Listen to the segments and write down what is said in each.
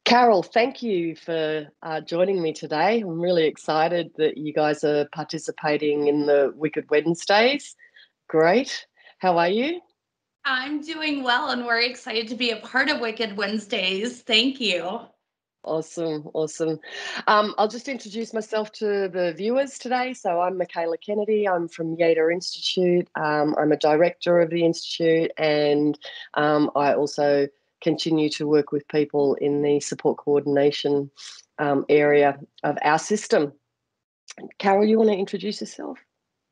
Carol, thank you for joining me today. I'm really excited that you guys are participating in the Wicked Wednesdays. Great. How are you? I'm doing well, and we're excited to be a part of Wicked Wednesdays. Thank you. Awesome, awesome. I'll just introduce myself to the viewers today. So I'm Michaela Kennedy. I'm from Yater Institute. I'm a director of the Institute, and I also continue to work with people in the support coordination area of our system. Carol, you want to introduce yourself?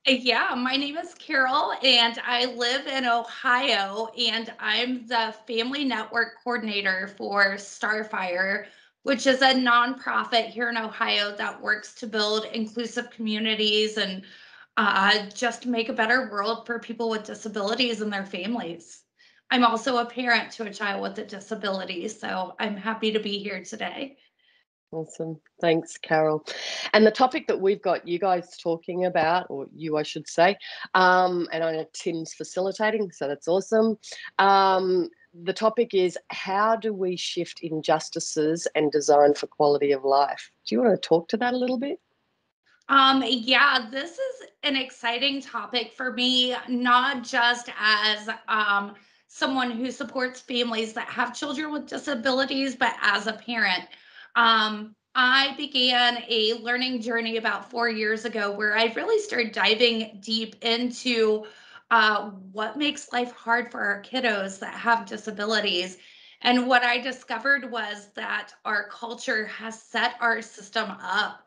Yeah, my name is Carol, and I live in Ohio, and I'm the family network coordinator for Starfire, which is a nonprofit here in Ohio that works to build inclusive communities and just make a better world for people with disabilities and their families. I'm also a parent to a child with a disability, so I'm happy to be here today. Awesome. Thanks, Carol. And the topic that we've got you guys talking about, or you, I should say, and I know Tim's facilitating, so that's awesome. The topic is, how do we shift injustices and design for quality of life? Do you want to talk to that a little bit? Yeah, this is an exciting topic for me, not just as someone who supports families that have children with disabilities, but as a parent. I began a learning journey about 4 years ago where I really started diving deep into what makes life hard for our kiddos that have disabilities. And what I discovered was that our culture has set our system up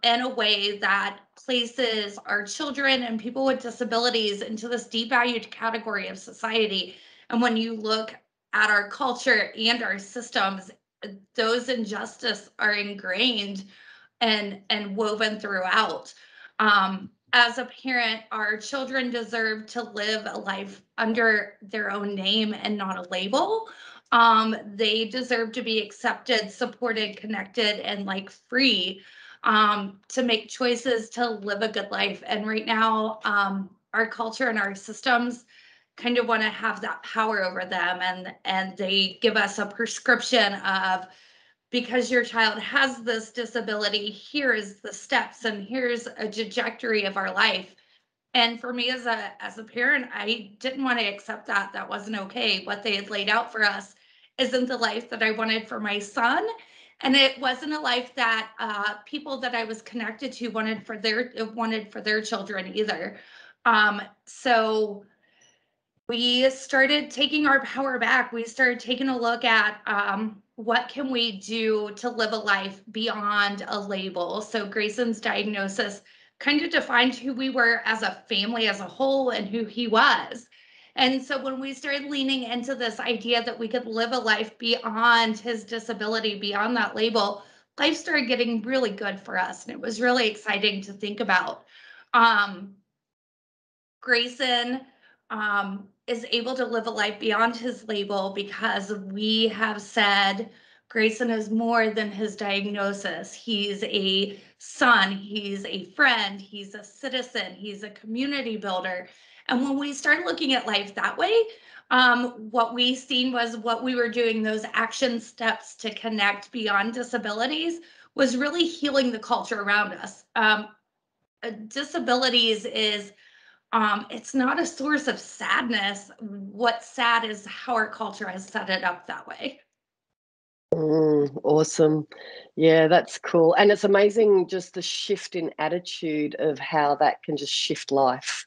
in a way that places our children and people with disabilities into this devalued category of society. And when you look at our culture and our systems, those injustices are ingrained and woven throughout. As a parent, our children deserve to live a life under their own name and not a label. They deserve to be accepted, supported, connected, and like free to make choices to live a good life. And right now, our culture and our systems kind of want to have that power over them, and they give us a prescription of, because your child has this disability, here is the steps and here's a trajectory of our life. And for me as a parent, I didn't want to accept that. That wasn't okay. What they had laid out for us isn't the life that I wanted for my son, and it wasn't a life that people that I was connected to wanted for their children either. So we started taking our power back. We started taking a look at what can we do to live a life beyond a label. So Grayson's diagnosis kind of defined who we were as a family as a whole and who he was. And so when we started leaning into this idea that we could live a life beyond his disability, beyond that label, life started getting really good for us. And it was really exciting to think about. Um, Grayson is able to live a life beyond his label because we have said Grayson is more than his diagnosis. He's a son, he's a friend, he's a citizen, he's a community builder. And when we started looking at life that way, what we seen was what we were doing, those action steps to connect beyond disabilities, was really healing the culture around us. Disabilities is it's not a source of sadness. What's sad is how our culture has set it up that way. Awesome. Yeah, that's cool. And it's amazing just the shift in attitude of how that can just shift life.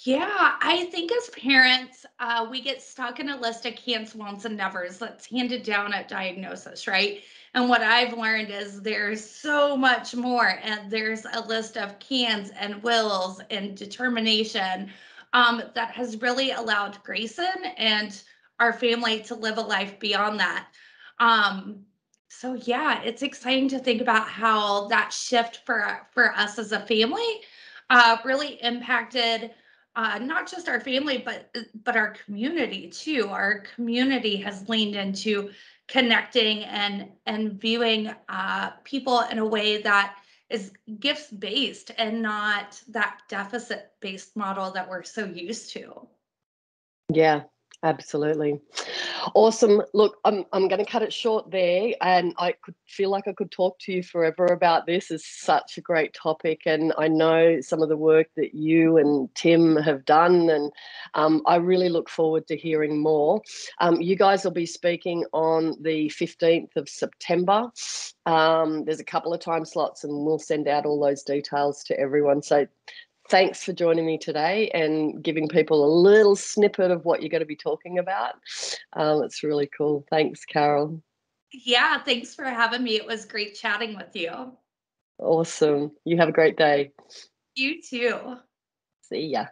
Yeah, I think as parents, we get stuck in a list of can'ts, won'ts, and nevers that's handed down at diagnosis, right? And what I've learned is there's so much more, and there's a list of cans and wills and determination that has really allowed Grayson and our family to live a life beyond that. Um, so yeah, it's exciting to think about how that shift for us as a family really impacted not just our family, but our community too. Our community has leaned into connecting and viewing people in a way that is gifts based and not that deficit based model that we're so used to. Yeah, absolutely. Awesome. Look, I'm going to cut it short there, and I could feel like I could talk to you forever about this. It's such a great topic, and I know some of the work that you and Tim have done, and I really look forward to hearing more. You guys will be speaking on the 15th of September. There's a couple of time slots, and we'll send out all those details to everyone. So thanks for joining me today and giving people a little snippet of what you're going to be talking about. It's really cool. Thanks, Carol. Yeah, thanks for having me. It was great chatting with you. Awesome. You have a great day. You too. See ya.